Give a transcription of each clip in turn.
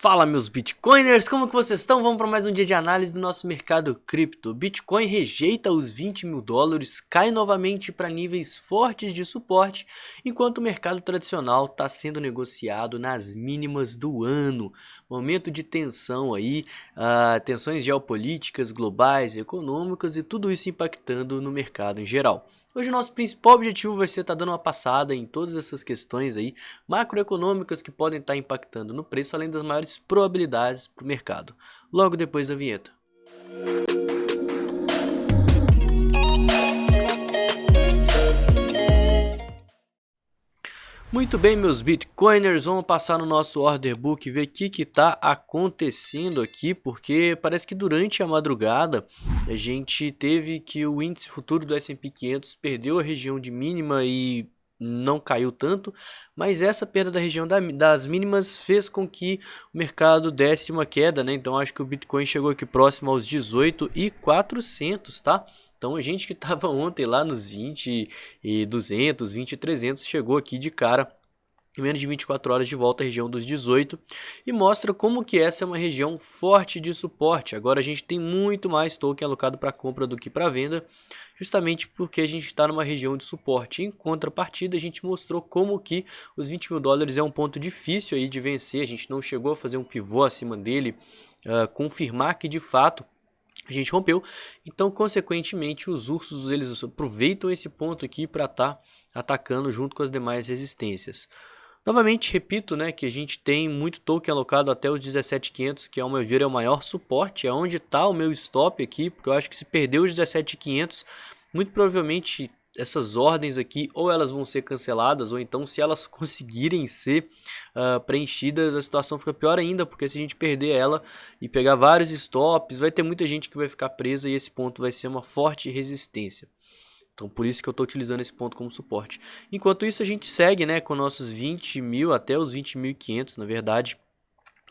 Fala, meus Bitcoiners, como que vocês estão? Vamos para mais um dia de análise do nosso mercado cripto. Bitcoin rejeita os 20 mil dólares, cai novamente para níveis fortes de suporte, enquanto o mercado tradicional está sendo negociado nas mínimas do ano. Momento de tensão aí, tensões geopolíticas, globais, econômicas e tudo isso impactando no mercado em geral. Hoje o nosso principal objetivo vai ser estar dando uma passada em todas essas questões aí macroeconômicas que podem estar impactando no preço, além das maiores probabilidades para o mercado. Logo depois da vinheta. Muito bem, meus Bitcoiners, vamos passar no nosso order book e ver o que está acontecendo aqui, porque parece que durante a madrugada a gente teve que o índice futuro do S&P 500 perdeu a região de mínima e não caiu tanto, mas essa perda da região das mínimas fez com que o mercado desse uma queda, né? Então acho que o Bitcoin chegou aqui próximo aos 18.400, tá? Então a gente que estava ontem lá nos 20.200, 20.300 chegou aqui de cara em menos de 24 horas de volta à região dos 18 e mostra como que essa é uma região forte de suporte. Agora a gente tem muito mais token alocado para compra do que para venda, justamente porque a gente está numa região de suporte. Em contrapartida, a gente mostrou como que os 20 mil dólares é um ponto difícil aí de vencer. A gente não chegou a fazer um pivô acima dele, confirmar que de fato a gente rompeu. Então, consequentemente, os ursos eles aproveitam esse ponto aqui para estar atacando junto com as demais resistências. Novamente, repito, né, que a gente tem muito token alocado até os 17.500, que ao meu ver é o maior suporte, é onde está o meu stop aqui, porque eu acho que se perder os 17.500, muito provavelmente essas ordens aqui ou elas vão ser canceladas, ou então se elas conseguirem ser preenchidas, a situação fica pior ainda, porque se a gente perder ela e pegar vários stops, vai ter muita gente que vai ficar presa e esse ponto vai ser uma forte resistência. Então por isso que eu estou utilizando esse ponto como suporte. Enquanto isso a gente segue, né, com nossos 20 mil até os 20.500, na verdade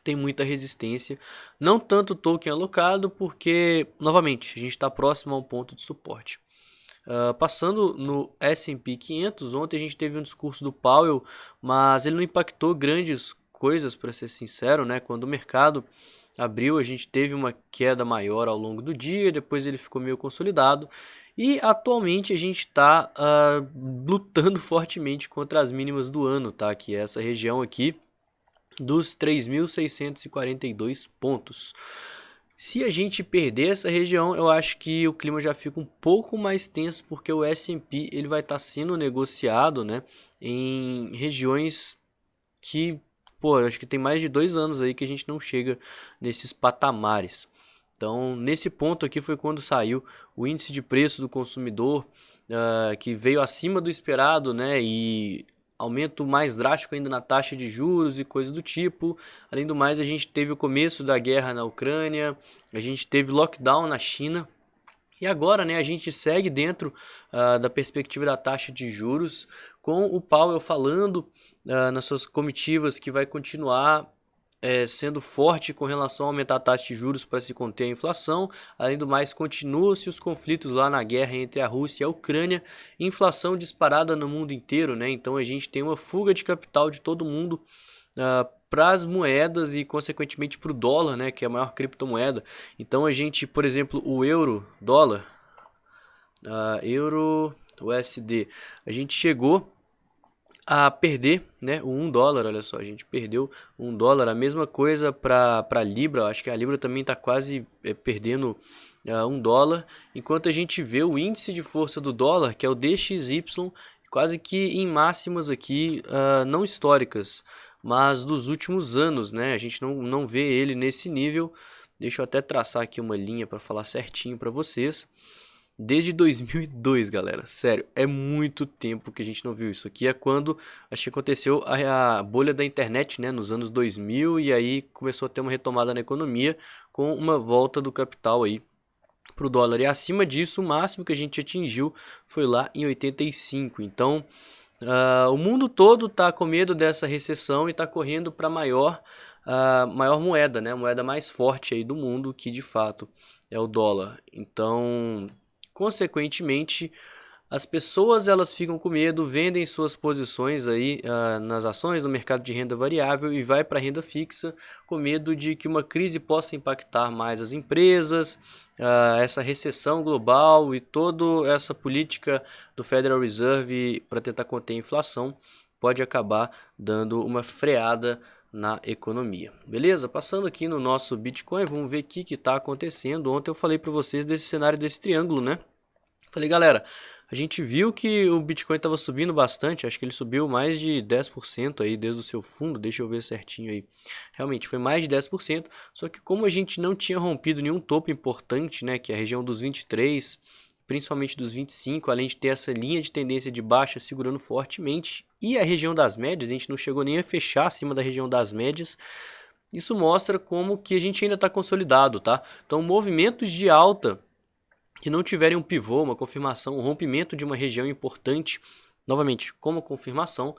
tem muita resistência. Não tanto token alocado porque, novamente, a gente está próximo a um ponto de suporte. Passando no S&P 500, ontem a gente teve um discurso do Powell, mas ele não impactou grandes coisas, para ser sincero, né? Quando o mercado abriu, a gente teve uma queda maior ao longo do dia, depois ele ficou meio consolidado. E atualmente a gente está lutando fortemente contra as mínimas do ano, tá? Que é essa região aqui dos 3.642 pontos. Se a gente perder essa região, eu acho que o clima já fica um pouco mais tenso, porque o S&P ele vai estar sendo negociado, né, em regiões que, pô, eu acho que tem mais de 2 anos aí que a gente não chega nesses patamares. Então, nesse ponto aqui foi quando saiu o índice de preço do consumidor, que veio acima do esperado, né, e aumento mais drástico ainda na taxa de juros e coisas do tipo. Além do mais, a gente teve o começo da guerra na Ucrânia, a gente teve lockdown na China. E agora, né, a gente segue dentro da perspectiva da taxa de juros, com o Powell falando nas suas comitivas que vai continuar sendo forte com relação a aumentar a taxa de juros para se conter a inflação. Além do mais, continuam-se os conflitos lá na guerra entre a Rússia e a Ucrânia, inflação disparada no mundo inteiro, né? Então a gente tem uma fuga de capital de todo mundo para as moedas e consequentemente para o dólar, né, que é a maior criptomoeda. Então a gente, por exemplo, o euro, dólar, euro, USD, a gente chegou a perder, né, o 1 dólar, olha só, a gente perdeu 1 dólar, a mesma coisa para Libra, acho que a Libra também está quase perdendo 1 dólar, enquanto a gente vê o índice de força do dólar, que é o DXY, quase que em máximas aqui, não históricas, mas dos últimos anos, né, a gente não vê ele nesse nível. Deixa eu até traçar aqui uma linha para falar certinho para vocês. Desde 2002, galera, sério, é muito tempo que a gente não viu isso. Aqui é quando, acho que aconteceu a bolha da internet, né, nos anos 2000, e aí começou a ter uma retomada na economia com uma volta do capital aí pro dólar. E acima disso, o máximo que a gente atingiu foi lá em 85. Então, o mundo todo tá com medo dessa recessão e tá correndo para maior moeda, né, a moeda mais forte aí do mundo, que de fato é o dólar. Então, consequentemente, as pessoas elas ficam com medo, vendem suas posições aí nas ações no mercado de renda variável e vai para a renda fixa com medo de que uma crise possa impactar mais as empresas, essa recessão global e toda essa política do Federal Reserve para tentar conter a inflação pode acabar dando uma freada na economia. Beleza? Passando aqui no nosso Bitcoin, vamos ver o que está acontecendo. Ontem eu falei para vocês desse cenário desse triângulo, né? Falei, galera, a gente viu que o Bitcoin estava subindo bastante, acho que ele subiu mais de 10% aí desde o seu fundo, deixa eu ver certinho aí. Realmente foi mais de 10%, só que como a gente não tinha rompido nenhum topo importante, né, que é a região dos 23, principalmente dos 25, além de ter essa linha de tendência de baixa segurando fortemente, e a região das médias, a gente não chegou nem a fechar acima da região das médias, isso mostra como que a gente ainda está consolidado, tá? Então movimentos de alta que não tiverem um pivô, uma confirmação, um rompimento de uma região importante, novamente, como confirmação,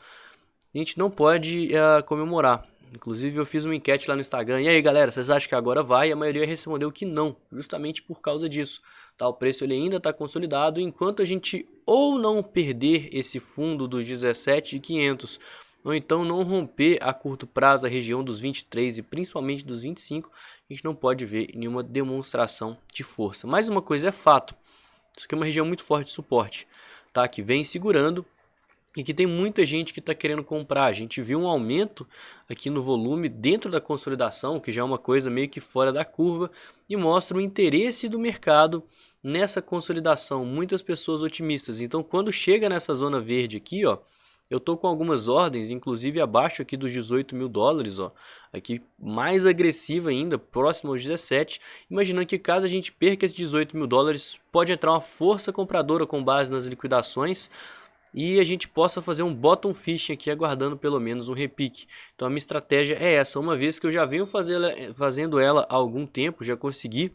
a gente não pode comemorar. Inclusive eu fiz uma enquete lá no Instagram, e aí galera, vocês acham que agora vai? E a maioria respondeu que não, justamente por causa disso. Tá, o preço ele ainda está consolidado, enquanto a gente ou não perder esse fundo dos 17.500, ou então não romper a curto prazo a região dos 23 e principalmente dos 25, a gente não pode ver nenhuma demonstração de força. Mais uma coisa é fato, isso aqui é uma região muito forte de suporte, tá? Que vem segurando e que tem muita gente que está querendo comprar. A gente viu um aumento aqui no volume dentro da consolidação, que já é uma coisa meio que fora da curva, e mostra o interesse do mercado nessa consolidação. Muitas pessoas otimistas. Então, quando chega nessa zona verde aqui, ó, eu tô com algumas ordens, inclusive abaixo aqui dos 18 mil dólares, ó, aqui mais agressiva ainda, próximo aos 17, imaginando que caso a gente perca esses 18 mil dólares, pode entrar uma força compradora com base nas liquidações, e a gente possa fazer um bottom fishing aqui aguardando pelo menos um repique. Então a minha estratégia é essa, uma vez que eu já venho fazendo ela há algum tempo, já consegui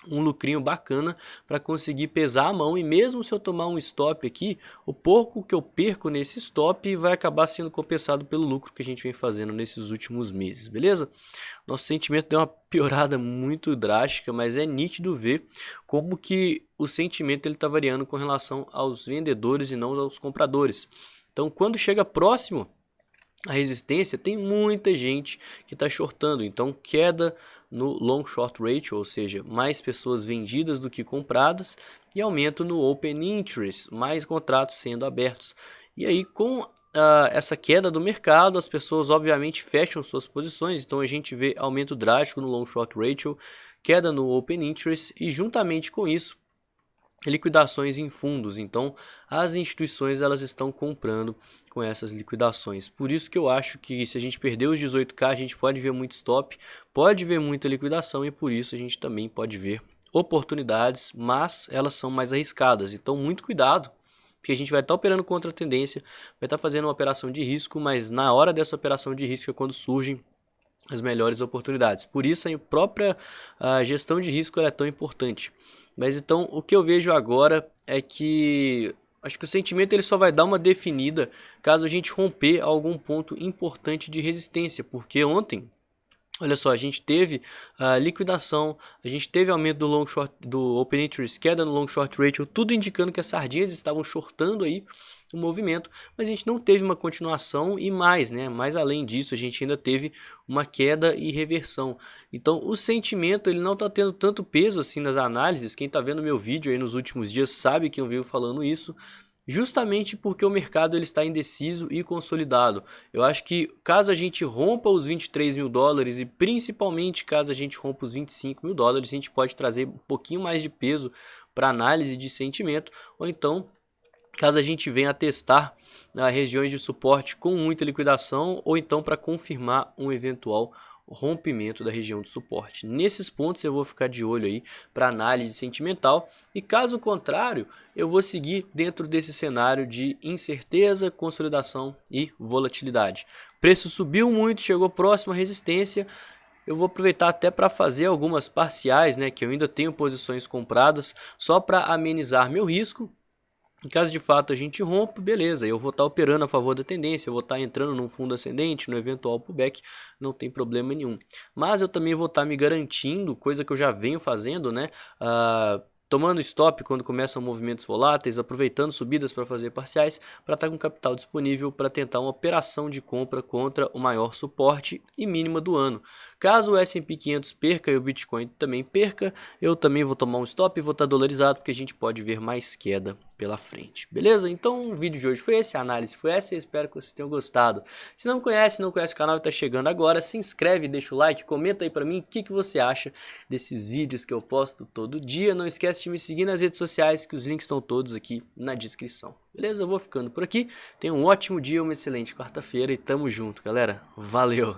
um lucrinho bacana para conseguir pesar a mão, e mesmo se eu tomar um stop aqui, o pouco que eu perco nesse stop vai acabar sendo compensado pelo lucro que a gente vem fazendo nesses últimos meses, beleza? Nosso sentimento deu uma piorada muito drástica, mas é nítido ver como que o sentimento ele está variando com relação aos vendedores e não aos compradores. Então quando chega próximo a resistência, tem muita gente que está shortando, então queda no long short ratio, ou seja, mais pessoas vendidas do que compradas, e aumento no open interest, mais contratos sendo abertos. E aí com essa queda do mercado, as pessoas obviamente fecham suas posições, então a gente vê aumento drástico no long short ratio, queda no open interest, e juntamente com isso liquidações em fundos. Então as instituições elas estão comprando com essas liquidações. Por isso que eu acho que se a gente perder os 18k, a gente pode ver muito stop, pode ver muita liquidação, e por isso a gente também pode ver oportunidades, mas elas são mais arriscadas. Então muito cuidado, porque a gente vai estar operando contra a tendência, vai estar fazendo uma operação de risco, mas na hora dessa operação de risco é quando surgem as melhores oportunidades. Por isso a própria gestão de risco é tão importante. Mas então o que eu vejo agora é que acho que o sentimento ele só vai dar uma definida caso a gente romper algum ponto importante de resistência, porque ontem, olha só, a gente teve liquidação, a gente teve aumento do long short, do open interest, queda no long short ratio, tudo indicando que as sardinhas estavam shortando aí o movimento, mas a gente não teve uma continuação e mais, né? Mais além disso, a gente ainda teve uma queda e reversão. Então, o sentimento ele não está tendo tanto peso assim nas análises. Quem está vendo meu vídeo aí nos últimos dias sabe que eu venho falando isso, justamente porque o mercado ele está indeciso e consolidado. Eu acho que caso a gente rompa os 23 mil dólares e principalmente caso a gente rompa os 25 mil dólares, a gente pode trazer um pouquinho mais de peso para análise de sentimento, ou então caso a gente venha a testar regiões de suporte com muita liquidação, ou então para confirmar um eventual rompimento da região de suporte. Nesses pontos eu vou ficar de olho aí para análise sentimental, e caso contrário eu vou seguir dentro desse cenário de incerteza, consolidação e volatilidade. Preço subiu muito, chegou próximo à resistência, eu vou aproveitar até para fazer algumas parciais, né, que eu ainda tenho posições compradas, só para amenizar meu risco. Em caso de fato a gente rompe, beleza, eu vou estar operando a favor da tendência, eu vou estar entrando num fundo ascendente, no eventual pullback, não tem problema nenhum. Mas eu também vou estar me garantindo, coisa que eu já venho fazendo, né, tomando stop quando começam movimentos voláteis, aproveitando subidas para fazer parciais, para estar com capital disponível para tentar uma operação de compra contra o maior suporte e mínima do ano. Caso o S&P 500 perca e o Bitcoin também perca, eu também vou tomar um stop e vou estar dolarizado, porque a gente pode ver mais queda pela frente. Beleza? Então o vídeo de hoje foi esse, a análise foi essa, eu espero que vocês tenham gostado. Se não conhece o canal e está chegando agora, se inscreve, deixa o like, comenta aí para mim o que você acha desses vídeos que eu posto todo dia. Não esquece de me seguir nas redes sociais, que os links estão todos aqui na descrição. Beleza? Eu vou ficando por aqui. Tenha um ótimo dia, uma excelente quarta-feira e tamo junto, galera. Valeu!